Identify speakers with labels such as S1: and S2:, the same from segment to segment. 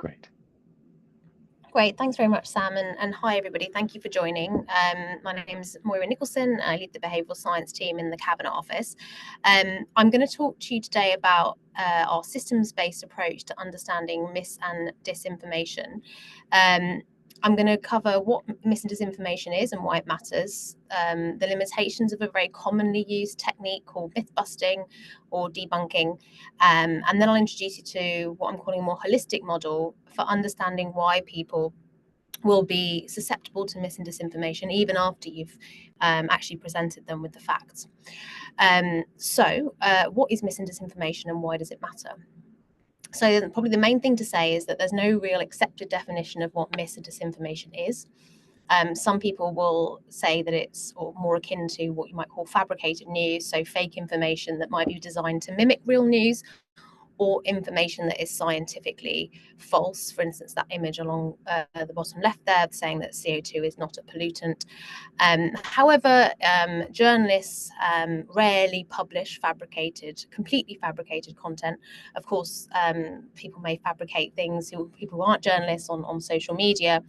S1: Great.
S2: Great, thanks very much, Sam, and hi everybody. Thank you for joining. My name is Moira Nicholson. I lead the behavioural science team in the Cabinet Office. I'm going to talk to you today about our systems-based approach to understanding mis and disinformation. I'm going to cover what mis and disinformation is and why it matters, the limitations of a very commonly used technique called myth-busting or debunking, and then I'll introduce you to what I'm calling a more holistic model for understanding why people will be susceptible to mis and disinformation even after you've actually presented them with the facts. So what is mis and disinformation and why does it matter? So probably the main thing to say is that there's no real accepted definition of what mis and disinformation is. Some people will say that it's more akin to what you might call fabricated news, so fake information that might be designed to mimic real news, or information that is scientifically false. For instance, that image along the bottom left there saying that CO2 is not a pollutant. However, journalists rarely publish completely fabricated content. Of course, people may fabricate things, people who aren't journalists on social media.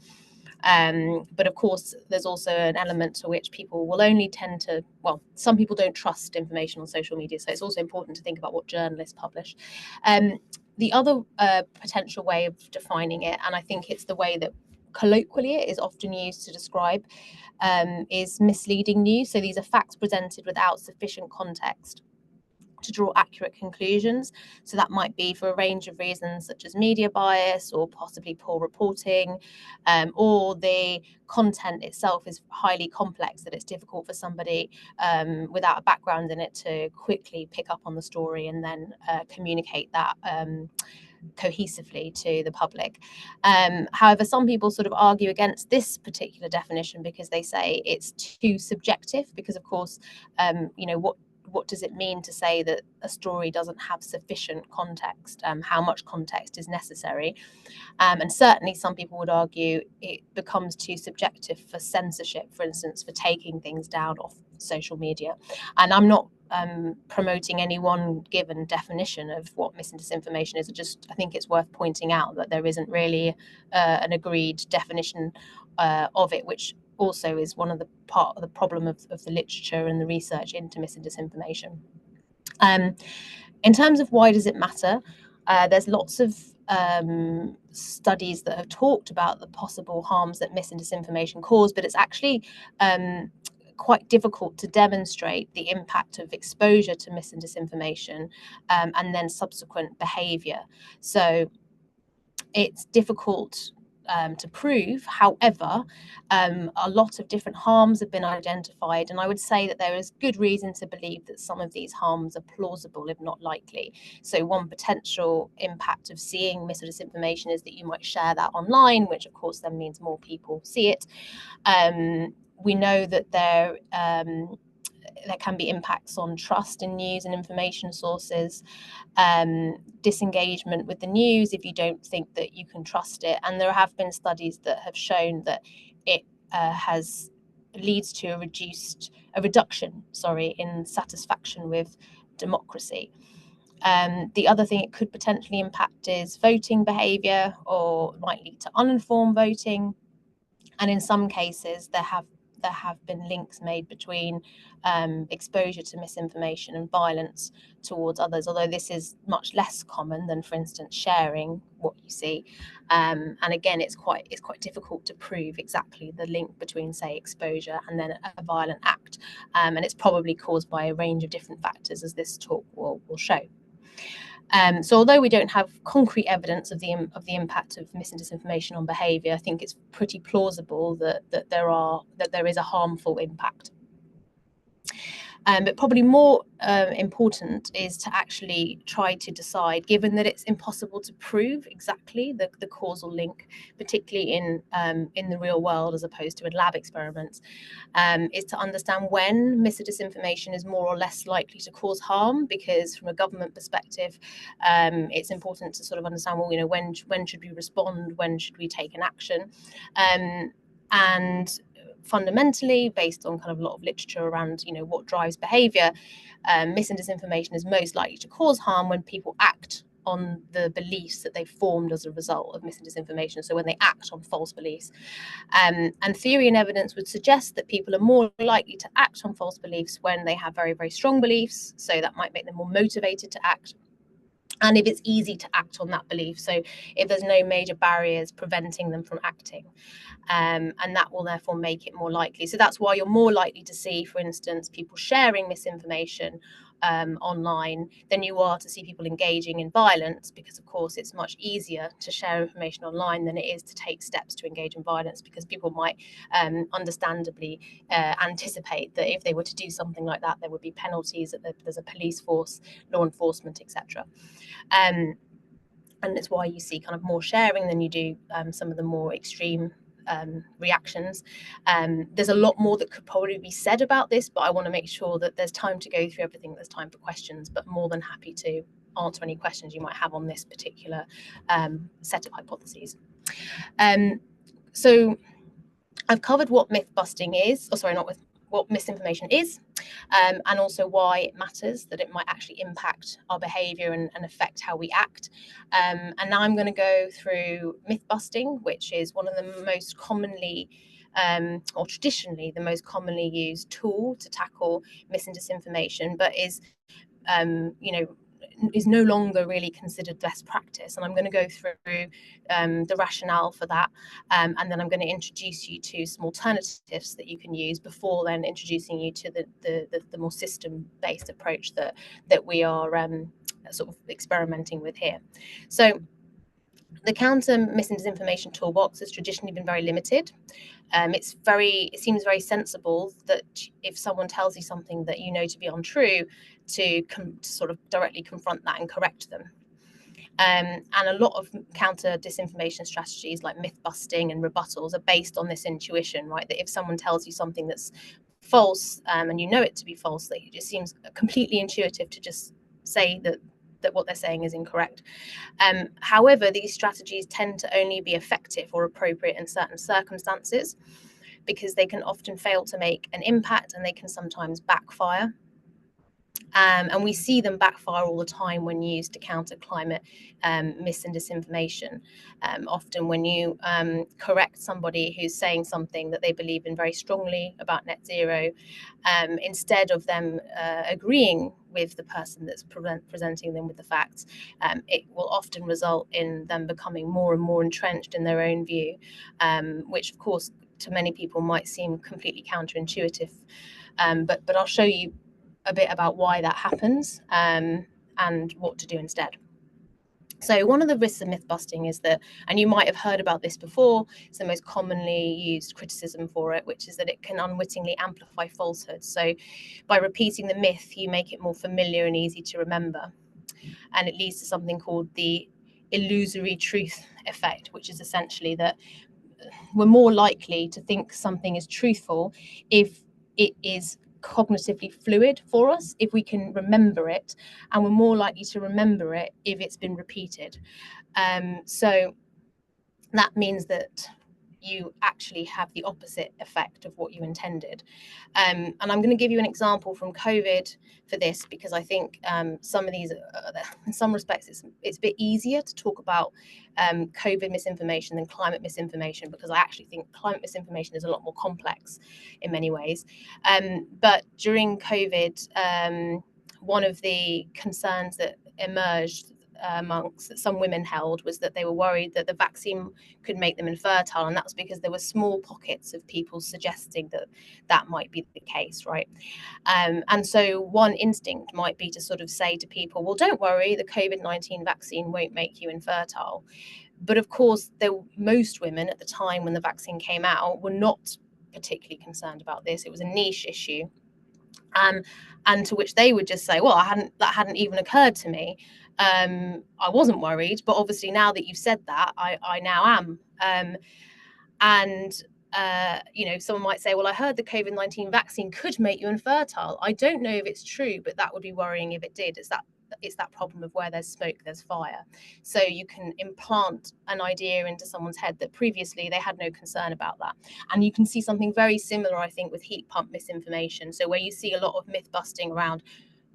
S2: But of course, there's also an element to which people will only tend to, well, some people don't trust information on social media. So it's also important to think about what journalists publish. The other potential way of defining it, and I think it's the way that colloquially it is often used to describe, is misleading news. So these are facts presented without sufficient context to draw accurate conclusions. So that might be for a range of reasons, such as media bias or possibly poor reporting, or the content itself is highly complex, that it's difficult for somebody without a background in it to quickly pick up on the story and then communicate that cohesively to the public. However, some people sort of argue against this particular definition because they say it's too subjective, because of course, what does it mean to say that a story doesn't have sufficient context? How much context is necessary? And certainly some people would argue it becomes too subjective for censorship, for instance, for taking things down off social media. And I'm not promoting any one given definition of what mis and disinformation is. I think it's worth pointing out that there isn't really an agreed definition of it, which also is one of the part of the problem of the literature and the research into mis and disinformation. In terms of why does it matter, there's lots of studies that have talked about the possible harms that mis and disinformation cause, but it's actually quite difficult to demonstrate the impact of exposure to mis and disinformation and then subsequent behaviour. So it's difficult to prove. However, a lot of different harms have been identified, and I would say that there is good reason to believe that some of these harms are plausible, if not likely. So one potential impact of seeing mis or disinformation is that you might share that online, which of course then means more people see it. We know that there can be impacts on trust in news and information sources, disengagement with the news if you don't think that you can trust it. And there have been studies that have shown that it leads to a reduction in satisfaction with democracy. The other thing it could potentially impact is voting behaviour, or might lead to uninformed voting. And in some cases, there have been links made between exposure to misinformation and violence towards others, although this is much less common than, for instance, sharing what you see. And again, it's quite difficult to prove exactly the link between, say, exposure and then a violent act. And it's probably caused by a range of different factors, as this talk will show. So although we don't have concrete evidence of the impact of mis and disinformation on behaviour, I think it's pretty plausible that there is a harmful impact. But probably more important is to actually try to decide, given that it's impossible to prove exactly the causal link, particularly in the real world as opposed to in lab experiments, is to understand when mis or disinformation is more or less likely to cause harm. Because from a government perspective, it's important to sort of understand, well, when should we respond, when should we take an action, and fundamentally, based on kind of a lot of literature around what drives behaviour, mis and disinformation is most likely to cause harm when people act on the beliefs that they've formed as a result of mis and disinformation. So when they act on false beliefs. And theory and evidence would suggest that people are more likely to act on false beliefs when they have very, very strong beliefs. So that might make them more motivated to act. And if it's easy to act on that belief, so if there's no major barriers preventing them from acting, and that will therefore make it more likely. So that's why you're more likely to see, for instance, people sharing misinformation online than you are to see people engaging in violence, because of course it's much easier to share information online than it is to take steps to engage in violence, because people might understandably anticipate that if they were to do something like that, there would be penalties, that there's a police force, law enforcement, etc. And it's why you see kind of more sharing than you do some of the more extreme reactions. There's a lot more that could probably be said about this, but I want to make sure that there's time to go through everything. There's time for questions, but more than happy to answer any questions you might have on this particular set of hypotheses. So I've covered what myth busting is, what misinformation is, and also why it matters, that it might actually impact our behaviour and affect how we act. And now I'm going to go through myth busting, which is one of the most commonly, or traditionally the most commonly used tool to tackle mis and disinformation, but is no longer really considered best practice. And I'm going to go through the rationale for that, and then I'm going to introduce you to some alternatives that you can use before then introducing you to the more system-based approach that we are sort of experimenting with here. So the counter mis and disinformation toolbox has traditionally been very limited. It seems very sensible that if someone tells you something that you know to be untrue, to sort of directly confront that and correct them. And a lot of counter disinformation strategies like myth busting and rebuttals are based on this intuition, right? That if someone tells you something that's false, and you know it to be false, that it just seems completely intuitive to just say that what they're saying is incorrect. However, these strategies tend to only be effective or appropriate in certain circumstances, because they can often fail to make an impact and they can sometimes backfire. And we see them backfire all the time when used to counter climate mis and disinformation. Often when you correct somebody who's saying something that they believe in very strongly about net zero, instead of them agreeing with the person that's presenting them with the facts, it will often result in them becoming more and more entrenched in their own view, which of course to many people might seem completely counterintuitive. But I'll show you a bit about why that happens, and what to do instead. So one of the risks of myth busting is that, and you might have heard about this before, it's the most commonly used criticism for it, which is that it can unwittingly amplify falsehoods. So by repeating the myth, you make it more familiar and easy to remember. And it leads to something called the illusory truth effect, which is essentially that we're more likely to think something is truthful if it is cognitively fluid for us, if we can remember it, and we're more likely to remember it if it's been repeated. So that means that you actually have the opposite effect of what you intended. And I'm going to give you an example from COVID for this, because I think some of these, in some respects, it's a bit easier to talk about COVID misinformation than climate misinformation, because I actually think climate misinformation is a lot more complex in many ways. But during COVID, one of the concerns that emerged amongst some women held was that they were worried that the vaccine could make them infertile, and that's because there were small pockets of people suggesting that that might be the case, right? And so one instinct might be to sort of say to people, well, don't worry, the COVID-19 vaccine won't make you infertile. But of course, most women at the time when the vaccine came out were not particularly concerned about this. It was a niche issue. And to which they would just say, well, that hadn't even occurred to me. I wasn't worried, but obviously now that you've said that, I now am. Someone might say, well, I heard the COVID-19 vaccine could make you infertile. I don't know if it's true, but that would be worrying if it did. It's that problem of where there's smoke, there's fire. So you can implant an idea into someone's head that previously they had no concern about that. And you can see something very similar, I think, with heat pump misinformation. So where you see a lot of myth busting around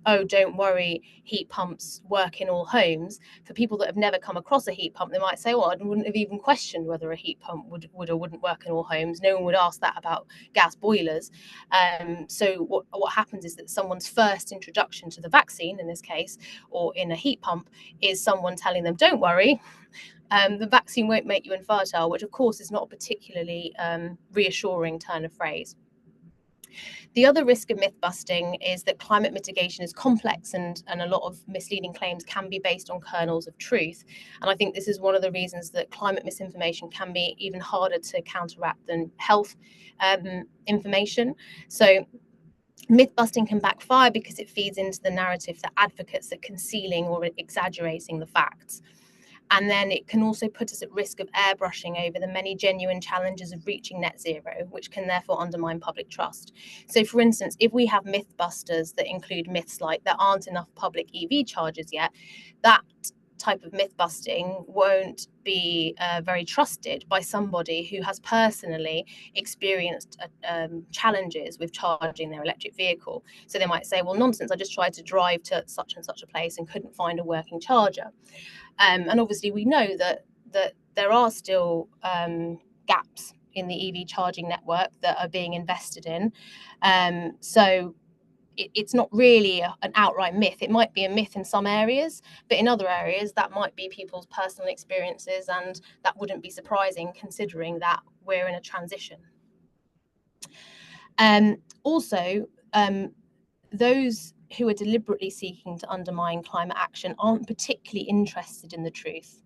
S2: oh, don't worry, heat pumps work in all homes. For people that have never come across a heat pump, they might say, well, I wouldn't have even questioned whether a heat pump would or wouldn't work in all homes. No one would ask that about gas boilers. So what happens is that someone's first introduction to the vaccine, in this case, or in a heat pump, is someone telling them, don't worry, the vaccine won't make you infertile, which of course is not a particularly reassuring turn of phrase. The other risk of myth busting is that climate mitigation is complex, and a lot of misleading claims can be based on kernels of truth. And I think this is one of the reasons that climate misinformation can be even harder to counteract than health information. So myth busting can backfire because it feeds into the narrative that advocates are concealing or exaggerating the facts. And then it can also put us at risk of airbrushing over the many genuine challenges of reaching net zero, which can therefore undermine public trust. So, for instance, if we have mythbusters that include myths like there aren't enough public EV chargers yet, that type of myth busting won't be very trusted by somebody who has personally experienced challenges with charging their electric vehicle. So they might say, well, nonsense, I just tried to drive to such and such a place and couldn't find a working charger. And obviously we know that there are still gaps in the EV charging network that are being invested in. So it's not really an outright myth. It might be a myth in some areas, but in other areas that might be people's personal experiences, and that wouldn't be surprising considering that we're in a transition. Also, those who are deliberately seeking to undermine climate action aren't particularly interested in the truth.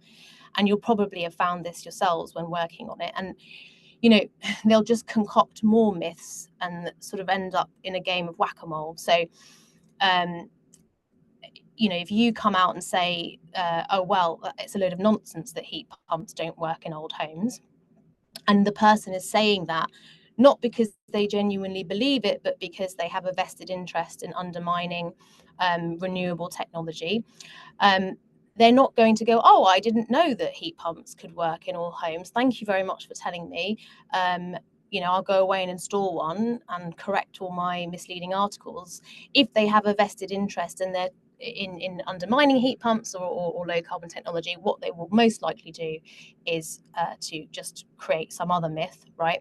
S2: And you'll probably have found this yourselves when working on it. And, you know, they'll just concoct more myths and sort of end up in a game of whack-a-mole. So, you know, if you come out and say, oh, well, it's a load of nonsense that heat pumps don't work in old homes, and the person is saying that not because they genuinely believe it, but because they have a vested interest in undermining renewable technology, they're not going to go, oh, I didn't know that heat pumps could work in all homes. Thank you very much for telling me. You know, I'll go away and install one and correct all my misleading articles. If they have a vested interest and they're in undermining heat pumps or low carbon technology, what they will most likely do is to just create some other myth, right?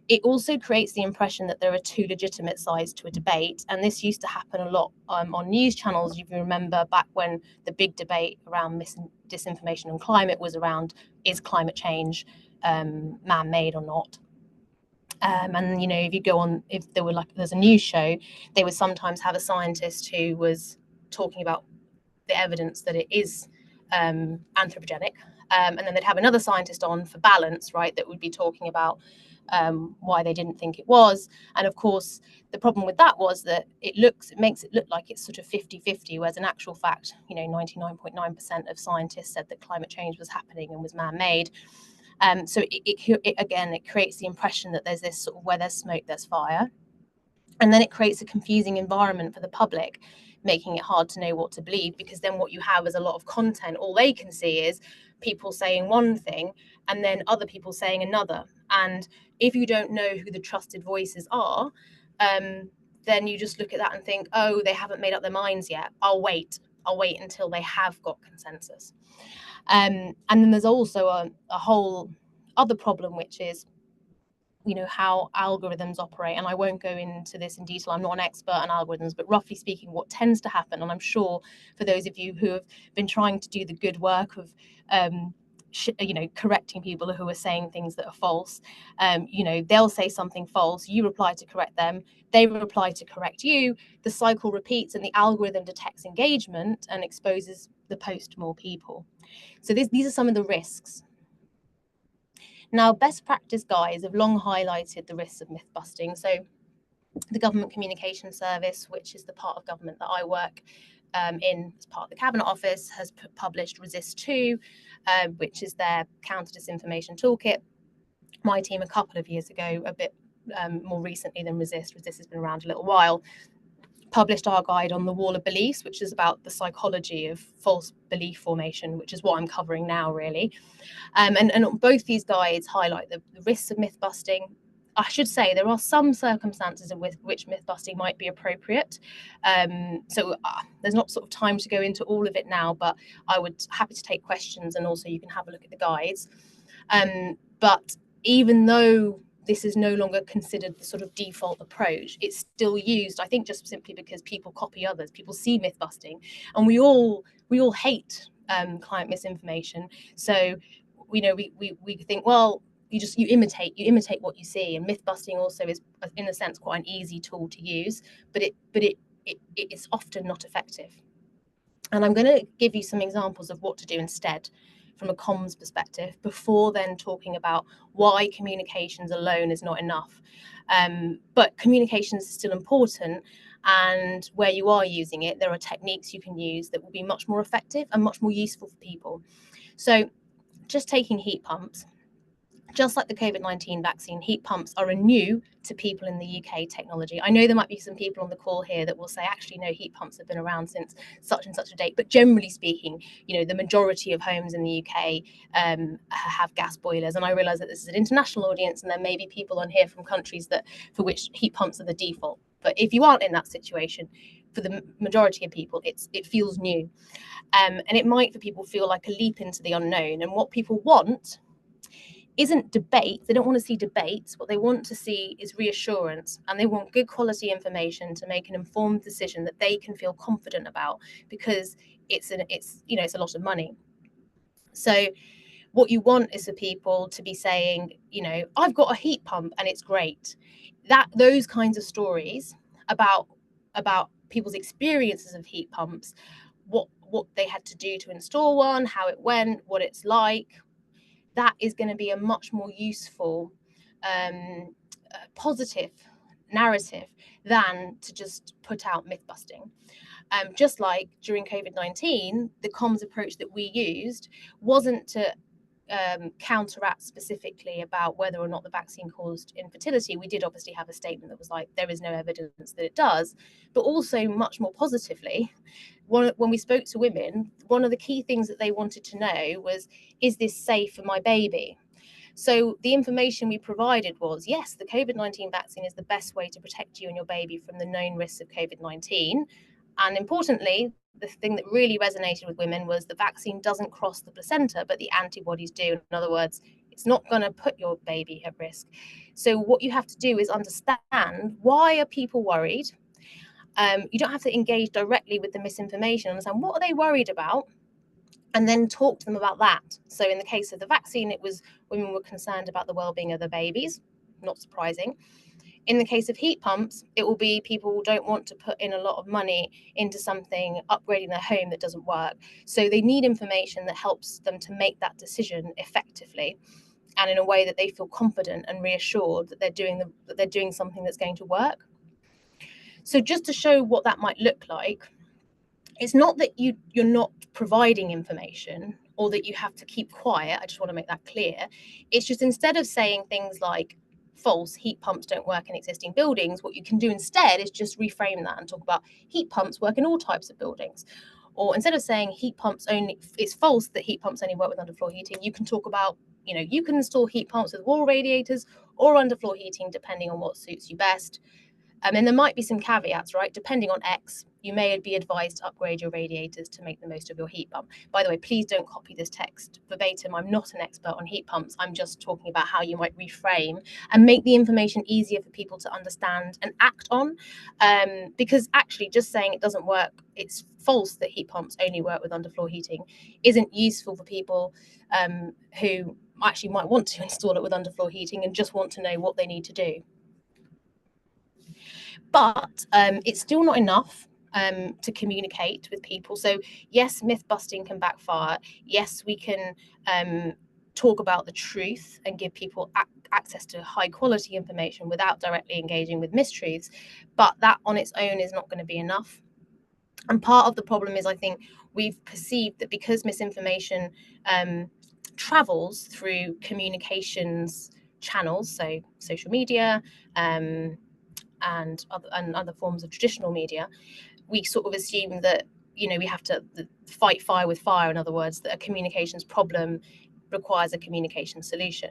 S2: It also creates the impression that there are two legitimate sides to a debate. And this used to happen a lot on news channels. If you remember back when the big debate around disinformation and climate was around, is climate change man-made or not? And, you know, if you go on, if there were there's a news show, they would sometimes have a scientist who was talking about the evidence that it is anthropogenic. And then they'd have another scientist on for balance, right, that would be talking about why they didn't think it was. And of course, the problem with that was that it makes it look like it's sort of 50-50, whereas in actual fact, you know, 99.9% of scientists said that climate change was happening and was man-made. So it creates the impression that there's this sort of, where there's smoke, there's fire. And then it creates a confusing environment for the public, making it hard to know what to believe, because then what you have is a lot of content. All they can see is people saying one thing and then other people saying another. And if you don't know who the trusted voices are, then you just look at that and think, oh, they haven't made up their minds yet. I'll wait until they have got consensus. And then there's also a whole other problem, which is, you know, how algorithms operate. And I won't go into this in detail. I'm not an expert on algorithms, but roughly speaking, what tends to happen, and I'm sure for those of you who have been trying to do the good work of you know, correcting people who are saying things that are false, you know, they'll say something false, you reply to correct them, they reply to correct you, the cycle repeats, and the algorithm detects engagement and exposes the post to more people. So these are some of the risks. Now, best practice guides have long highlighted the risks of myth busting. So the Government Communication Service, which is the part of government that I work in as part of the Cabinet Office, has published Resist 2, which is their counter disinformation toolkit. My team a couple of years ago, a bit more recently than Resist has been around a little while, published our guide on the wall of beliefs, which is about the psychology of false belief formation, which is what I'm covering now, really. And both these guides highlight the risks of myth busting, I should say there are some circumstances in which myth busting might be appropriate. So there's not sort of time to go into all of it now, but I would happy to take questions, and also you can have a look at the guides. But even though this is no longer considered the sort of default approach, it's still used, I think, just simply because people copy others. People see myth busting, and we all hate client misinformation. So we think, well, you imitate what you see, and myth busting also is, in a sense, quite an easy tool to use, but it's often not effective. And I'm going to give you some examples of what to do instead from a comms perspective, before then talking about why communications alone is not enough. But communications is still important, and where you are using it, there are techniques you can use that will be much more effective and much more useful for people. So just taking heat pumps, just like the COVID-19 vaccine, heat pumps are a new to people in the UK technology. I know there might be some people on the call here that will say, actually, no, heat pumps have been around since such and such a date. But generally speaking, the majority of homes in the UK have gas boilers. And I realise that this is an international audience, and there may be people on here from countries for which heat pumps are the default. But if you aren't in that situation, for the majority of people, it feels new. And it might, for people, feel like a leap into the unknown. And what people want isn't debate. They don't want to see debates. What they want to see is reassurance, and they want good quality information to make an informed decision that they can feel confident about, because it's a lot of money. So what you want is for people to be saying, I've got a heat pump and it's great. Those kinds of stories about people's experiences of heat pumps, what they had to do to install one, how it went, what it's like, that is going to be a much more useful, positive narrative than to just put out myth busting. Just like during COVID-19, the comms approach that we used wasn't to counteract specifically about whether or not the vaccine caused infertility. We did obviously have a statement that was like, there is no evidence that it does, but also much more positively, when we spoke to women, one of the key things that they wanted to know was, is this safe for my baby? So the information we provided was, yes, the COVID-19 vaccine is the best way to protect you and your baby from the known risks of COVID-19. And importantly, the thing that really resonated with women was the vaccine doesn't cross the placenta, but the antibodies do. In other words, it's not going to put your baby at risk. So what you have to do is understand, why are people worried? You don't have to engage directly with the misinformation. Understand what are they worried about, and then talk to them about that. So in the case of the vaccine, it was women were concerned about the well-being of their babies. Not surprising. In the case of heat pumps, it will be people who don't want to put in a lot of money into something, upgrading their home that doesn't work. So they need information that helps them to make that decision effectively, and in a way that they feel confident and reassured that they're doing something that's going to work. So just to show what that might look like, it's not that you're not providing information or that you have to keep quiet. I just want to make that clear. It's just, instead of saying things like false, heat pumps don't work in existing buildings, what you can do instead is just reframe that and talk about heat pumps work in all types of buildings. Or instead of saying heat pumps only, it's false that heat pumps only work with underfloor heating, you can talk about, you can install heat pumps with wall radiators or underfloor heating, depending on what suits you best. And there might be some caveats, right? Depending on X, you may be advised to upgrade your radiators to make the most of your heat pump. By the way, please don't copy this text verbatim. I'm not an expert on heat pumps. I'm just talking about how you might reframe and make the information easier for people to understand and act on. Because actually just saying it doesn't work, it's false that heat pumps only work with underfloor heating, isn't useful for people who actually might want to install it with underfloor heating and just want to know what they need to do. But it's still not enough to communicate with people. So yes, myth busting can backfire. Yes, we can talk about the truth and give people access to high quality information without directly engaging with mistruths. But that on its own is not going to be enough. And part of the problem is, I think, we've perceived that because misinformation travels through communications channels, so social media, and other forms of traditional media, we sort of assume that we have to fight fire with fire. In other words, that a communications problem requires a communication solution.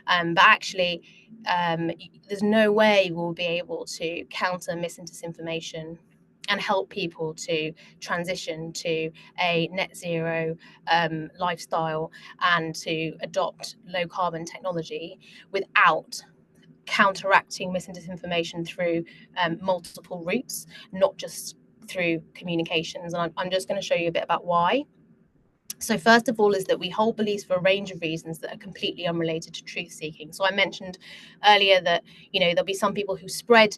S2: But actually, there's no way we'll be able to counter mis and disinformation and help people to transition to a net zero lifestyle and to adopt low carbon technology without counteracting mis and disinformation through multiple routes, not just through communications. And I'm just going to show you a bit about why. So first of all is that we hold beliefs for a range of reasons that are completely unrelated to truth seeking. So I mentioned earlier that, you know, there'll be some people who spread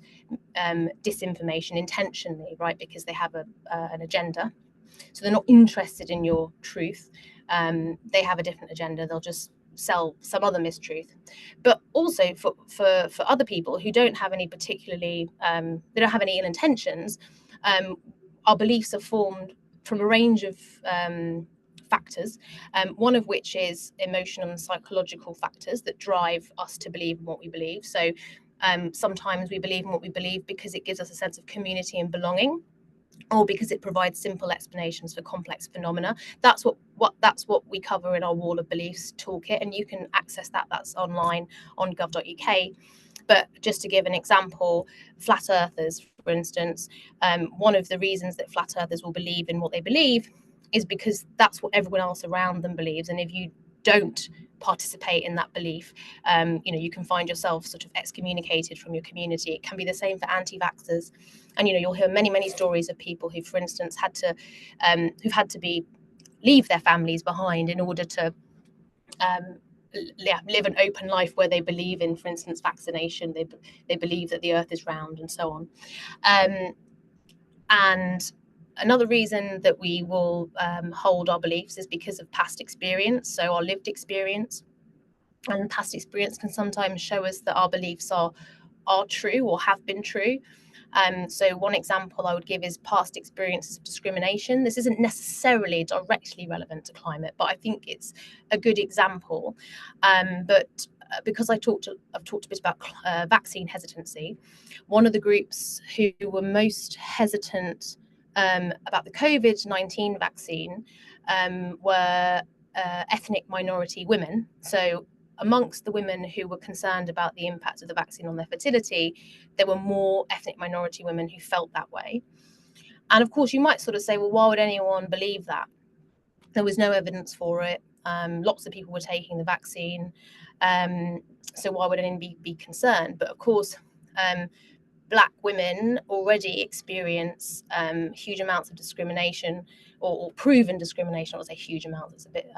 S2: disinformation intentionally, right, because they have an agenda. So they're not interested in your truth. They have a different agenda. They'll just sell some other mistruth. But also for other people who don't have any particularly, they don't have any ill intentions, our beliefs are formed from a range of factors, one of which is emotional and psychological factors that drive us to believe in what we believe. So sometimes we believe in what we believe because it gives us a sense of community and belonging, or because it provides simple explanations for complex phenomena. That's what we cover in our Wall of Beliefs toolkit, and you can access that. That's online on gov.uk. But just to give an example, flat earthers, for instance, one of the reasons that flat earthers will believe in what they believe is because that's what everyone else around them believes. And if you don't participate in that belief, you know, you can find yourself sort of excommunicated from your community. It can be the same for anti-vaxxers. And, you know, you'll hear many stories of people who, for instance, who've had to leave their families behind in order to live an open life where they believe in, for instance, vaccination. They believe that the earth is round and so on. And another reason that we will hold our beliefs is because of past experience, so our lived experience. And past experience can sometimes show us that our beliefs are true or have been true. So one example I would give is past experiences of discrimination. This isn't necessarily directly relevant to climate, but I think it's a good example. But because I've talked a bit about vaccine hesitancy, one of the groups who were most hesitant about the COVID-19 vaccine were ethnic minority women. So amongst the women who were concerned about the impact of the vaccine on their fertility, there were more ethnic minority women who felt that way. And of course, you might sort of say, well, why would anyone believe that? There was no evidence for it. Lots of people were taking the vaccine. So why would anyone be concerned? But of course, Black women already experience huge amounts of discrimination or proven discrimination. I would say huge amounts. It's a bit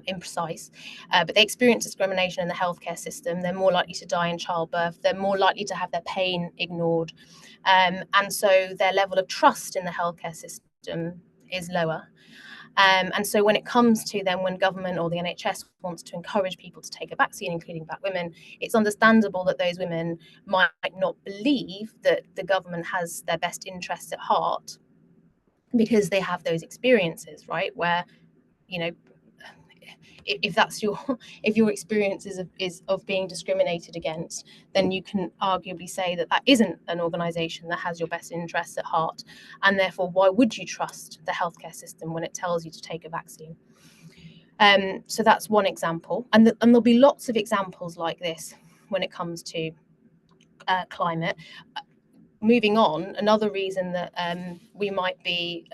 S2: imprecise, but they experience discrimination in the healthcare system. They're more likely to die in childbirth. They're more likely to have their pain ignored. And so their level of trust in the healthcare system is lower. And so when it comes to then when government or the NHS wants to encourage people to take a vaccine, including Black women, it's understandable that those women might not believe that the government has their best interests at heart because they have those experiences, right? Where, you know, if that's your experience is of being discriminated against, then you can arguably say that isn't an organisation that has your best interests at heart, and therefore why would you trust the healthcare system when it tells you to take a vaccine? So that's one example, and there'll be lots of examples like this when it comes to climate. Moving on, another reason that we might be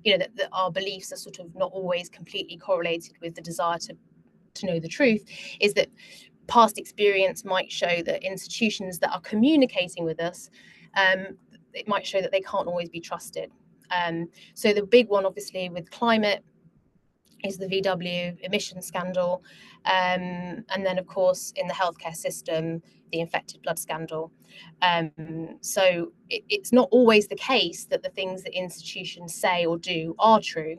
S2: that our beliefs are sort of not always completely correlated with the desire to know the truth is that past experience might show that institutions that are communicating with us, it might show that they can't always be trusted. So the big one, obviously, with climate is the VW emission scandal. And then, of course, in the healthcare system, the infected blood scandal. So it's not always the case that the things that institutions say or do are true.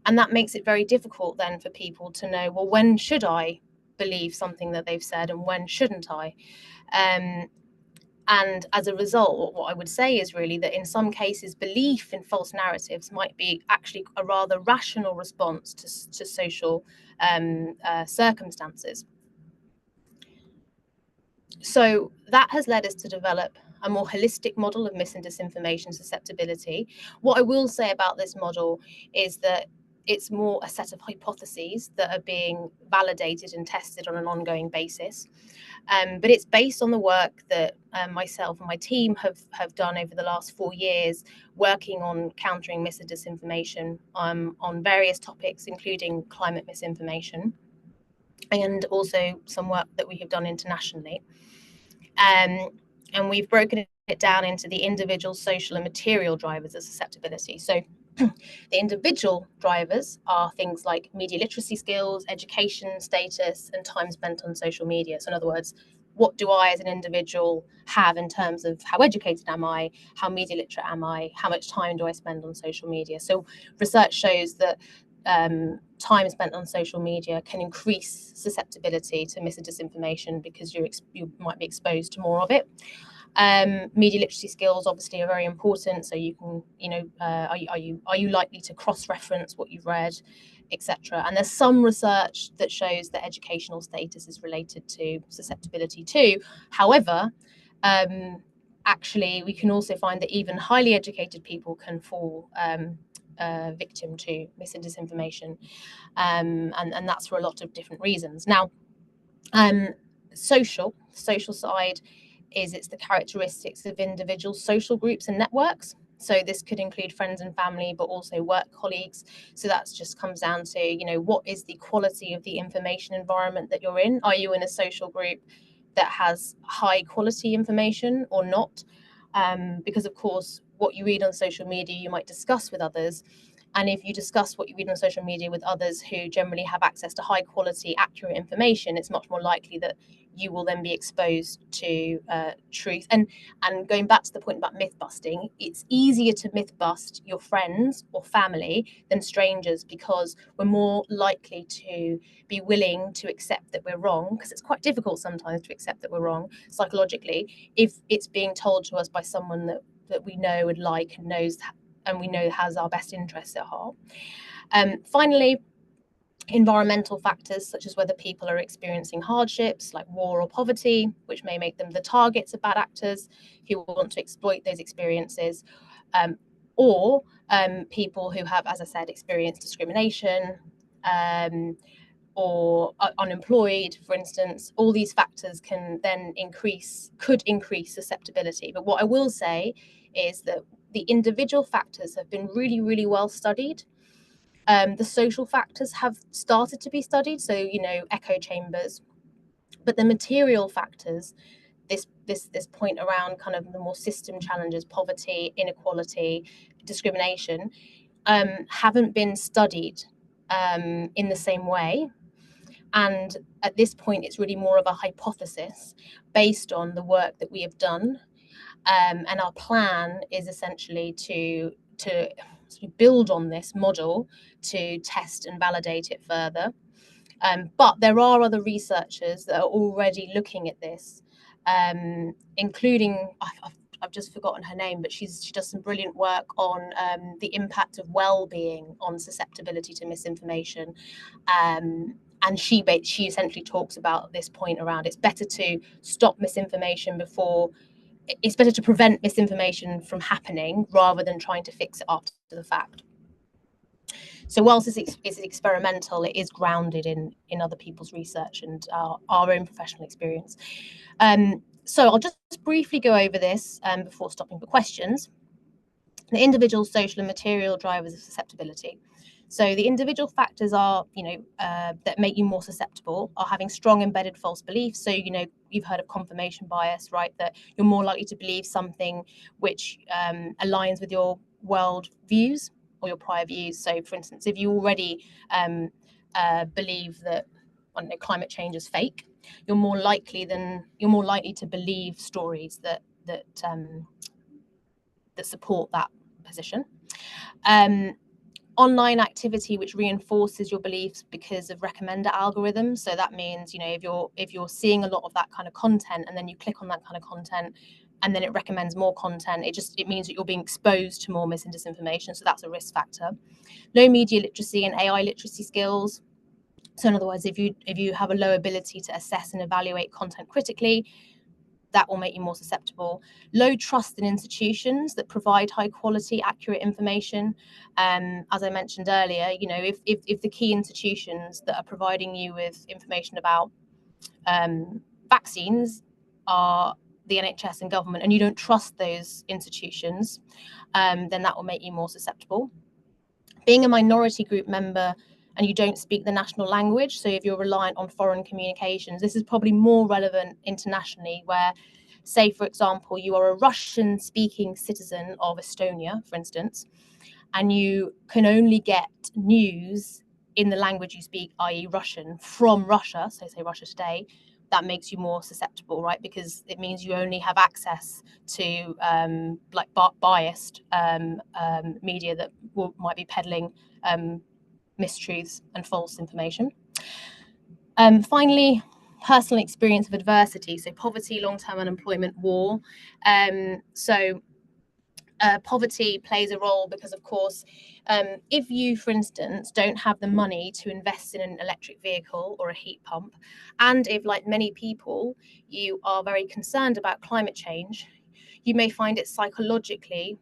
S2: And that makes it very difficult then for people to know, well, when should I believe something that they've said and when shouldn't I? And as a result, what I would say is really that in some cases, belief in false narratives might be actually a rather rational response to social circumstances. So that has led us to develop a more holistic model of mis and disinformation susceptibility. What I will say about this model is that it's more a set of hypotheses that are being validated and tested on an ongoing basis. But it's based on the work that myself and my team have done over the last 4 years, working on countering mis and disinformation on various topics, including climate misinformation, and also some work that we have done internationally. And we've broken it down into the individual, social, and material drivers of susceptibility. So the individual drivers are things like media literacy skills, education status, and time spent on social media. So in other words, what do I as an individual have in terms of how educated am I, how media literate am I, how much time do I spend on social media? So research shows that time spent on social media can increase susceptibility to mis and disinformation because you might be exposed to more of it. Media literacy skills obviously are very important, so you can, are you likely to cross-reference what you've read, etc. And there's some research that shows that educational status is related to susceptibility too. However, actually we can also find that even highly educated people can fall victim to mis and disinformation, and that's for a lot of different reasons. Now, social side it's the characteristics of individual social groups and networks. So this could include friends and family, but also work colleagues. So that just comes down to, what is the quality of the information environment that you're in? Are you in a social group that has high quality information or not? Because of course, what you read on social media, you might discuss with others. And if you discuss what you read on social media with others who generally have access to high quality, accurate information, it's much more likely that you will then be exposed to truth. And going back to the point about myth busting, it's easier to myth bust your friends or family than strangers, because we're more likely to be willing to accept that we're wrong, because it's quite difficult sometimes to accept that we're wrong psychologically if it's being told to us by someone that we know and like and knows and we know has our best interests at heart. Finally, environmental factors such as whether people are experiencing hardships like war or poverty, which may make them the targets of bad actors who want to exploit those experiences, or people who have, as I said, experienced discrimination, or unemployed, for instance. All these factors could increase susceptibility. But what I will say is that the individual factors have been really, really well studied. The social factors have started to be studied, so echo chambers. But the material factors, this point around kind of the more system challenges, poverty, inequality, discrimination, haven't been studied in the same way. And at this point, it's really more of a hypothesis based on the work that we have done. And our plan is essentially to sort of build on this model to test and validate it further. But there are other researchers that are already looking at this, including, I've just forgotten her name, but she does some brilliant work on the impact of well-being on susceptibility to misinformation. And she essentially talks about this point around it's better to stop misinformation before. It's better to prevent misinformation from happening rather than trying to fix it after the fact. So whilst it's experimental, it is grounded in other people's research and our own professional experience. So I'll just briefly go over this before stopping for questions. The individual, social, and material drivers of susceptibility. So the individual factors are, that make you more susceptible are having strong embedded false beliefs. So, you've heard of confirmation bias, right? That you're more likely to believe something which aligns with your world views or your prior views. So, for instance, if you already believe that climate change is fake, you're more likely to believe stories that support that position. Online activity which reinforces your beliefs because of recommender algorithms. So that means, if you're seeing a lot of that kind of content and then you click on that kind of content and then it recommends more content, it means that you're being exposed to more mis and disinformation. So that's a risk factor. Low media literacy and AI literacy skills. So in other words, if you have a low ability to assess and evaluate content critically, that will make you more susceptible. Low trust in institutions that provide high quality, accurate information. As I mentioned earlier, if the key institutions that are providing you with information about vaccines are the NHS and government, and you don't trust those institutions, then that will make you more susceptible. Being a minority group member and you don't speak the national language, so if you're reliant on foreign communications, this is probably more relevant internationally, where, say, for example, you are a Russian-speaking citizen of Estonia, for instance, and you can only get news in the language you speak, i.e. Russian, from Russia, so say Russia Today, that makes you more susceptible, right? Because it means you only have access to biased media that might be peddling mistruths and false information. Finally, personal experience of adversity, so poverty, long-term unemployment, war. Poverty plays a role because, of course, if you, for instance, don't have the money to invest in an electric vehicle or a heat pump, and if, like many people, you are very concerned about climate change, you may find it psychologically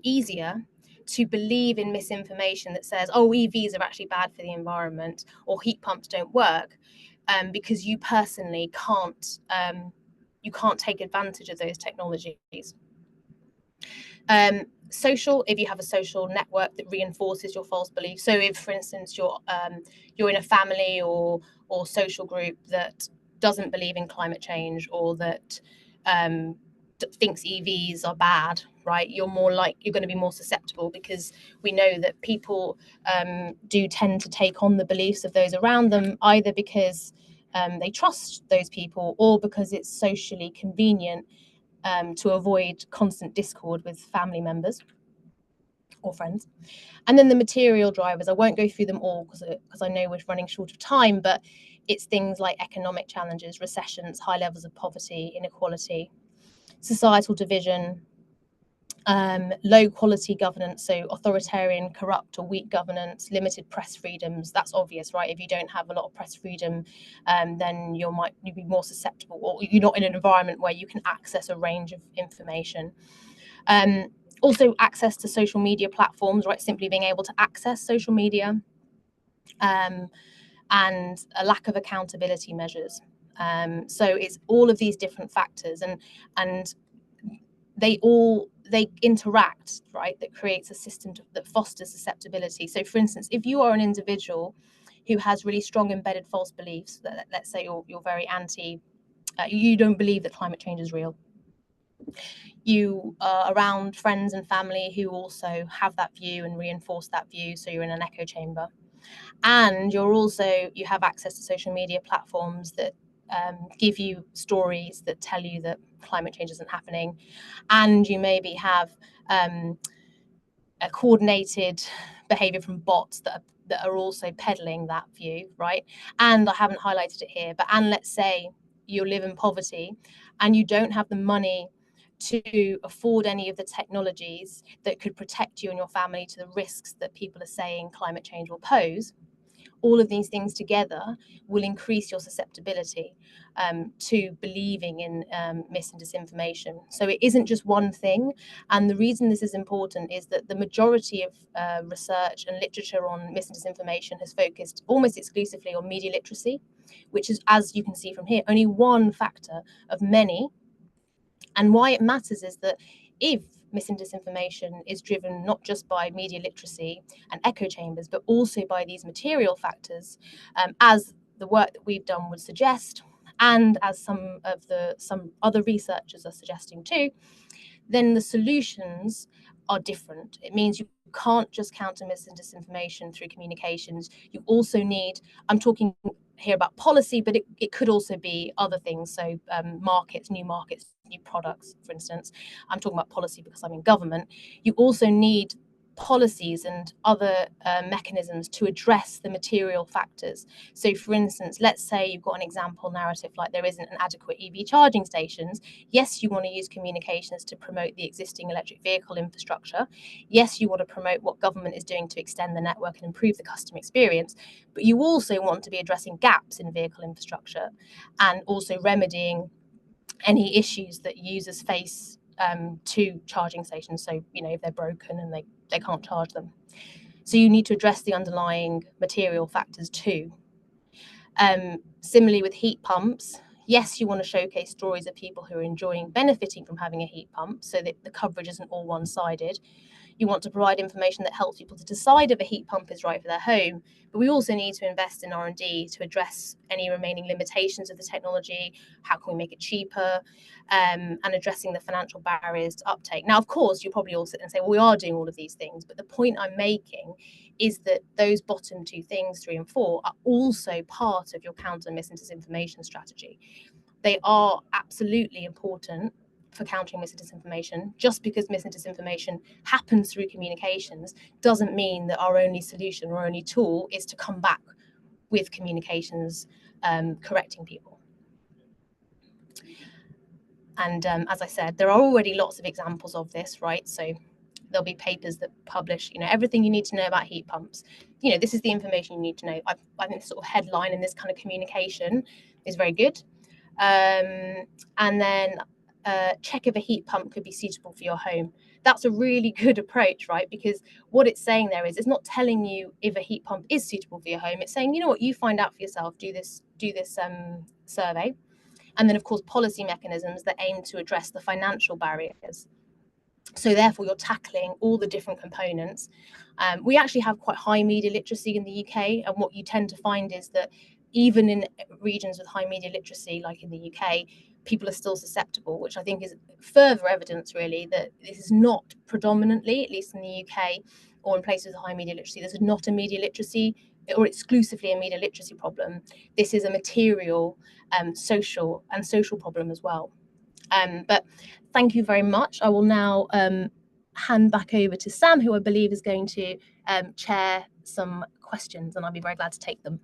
S2: easier to believe in misinformation that says, oh, EVs are actually bad for the environment, or heat pumps don't work, because you personally can't take advantage of those technologies. Social, if you have a social network that reinforces your false beliefs. So if, for instance, you're in a family or social group that doesn't believe in climate change, or that thinks EVs are bad, right? You're going to be more susceptible, because we know that people do tend to take on the beliefs of those around them, either because they trust those people, or because it's socially convenient to avoid constant discord with family members or friends. And then the material drivers, I won't go through them all because I know we're running short of time, but it's things like economic challenges, recessions, high levels of poverty, inequality, societal division, low quality governance, so authoritarian, corrupt or weak governance, limited press freedoms. That's obvious, right? If you don't have a lot of press freedom, then you'll be more susceptible, or you're not in an environment where you can access a range of information. Also access to social media platforms, right? Simply being able to access social media, and a lack of accountability measures. So it's all of these different factors, and they interact, right? That creates a system that fosters susceptibility. So, for instance, if you are an individual who has really strong embedded false beliefs, let's say you're very you don't believe that climate change is real. You are around friends and family who also have that view and reinforce that view, so you're in an echo chamber. And you have access to social media platforms that give you stories that tell you that climate change isn't happening, and you maybe have a coordinated behavior from bots that are also peddling that view, right? And I haven't highlighted it here, and let's say you live in poverty and you don't have the money to afford any of the technologies that could protect you and your family to the risks that people are saying climate change will pose. All of these things together will increase your susceptibility to believing in mis and disinformation. So it isn't just one thing. And the reason this is important is that the majority of research and literature on mis and disinformation has focused almost exclusively on media literacy, which is, as you can see from here, only one factor of many. And why it matters is that if mis and disinformation is driven not just by media literacy and echo chambers, but also by these material factors, as the work that we've done would suggest, and as some other researchers are suggesting too, then the solutions are different. It means you can't just counter mis and disinformation through communications. You also need, I'm talking here about policy, but it could also be other things. So markets, new products, for instance. I'm talking about policy because I'm in government. You also need policies and other mechanisms to address the material factors. So, for instance, let's say you've got an example narrative like there isn't an adequate EV charging stations. Yes, you want to use communications to promote the existing electric vehicle infrastructure. Yes, you want to promote what government is doing to extend the network and improve the customer experience. But you also want to be addressing gaps in vehicle infrastructure and also remedying any issues that users face to charging stations. So, if they're broken and they can't charge them. So you need to address the underlying material factors too. Similarly with heat pumps, yes, you want to showcase stories of people who are benefiting from having a heat pump so that the coverage isn't all one-sided. You want to provide information that helps people to decide if a heat pump is right for their home, but we also need to invest in R&D to address any remaining limitations of the technology. How can we make it cheaper, and addressing the financial barriers to uptake. Now, of course, you'll probably all sit and say, well, we are doing all of these things, but the point I'm making is that those bottom two things, 3 and 4, are also part of your counter mis and disinformation strategy. They are absolutely important for countering mis and disinformation. Just because mis and disinformation happens through communications doesn't mean that our only solution or only tool is to come back with communications correcting people. And as I said, there are already lots of examples of this, right? So there'll be papers that publish, everything you need to know about heat pumps. This is the information you need to know. I think this sort of headline and this kind of communication is very good. And then check if a heat pump could be suitable for your home. That's a really good approach, right? Because what it's saying there is it's not telling you if a heat pump is suitable for your home. It's saying, you find out for yourself, do this survey. And then, of course, policy mechanisms that aim to address the financial barriers. So therefore, you're tackling all the different components. We actually have quite high media literacy in the UK. And what you tend to find is that even in regions with high media literacy, like in the UK, people are still susceptible, which I think is further evidence, really, that this is not predominantly, at least in the UK or in places with high media literacy, this is not a media literacy or exclusively a media literacy problem. This is a material, social problem as well. But thank you very much. I will now hand back over to Sam, who I believe is going to chair some questions, and I'll be very glad to take them.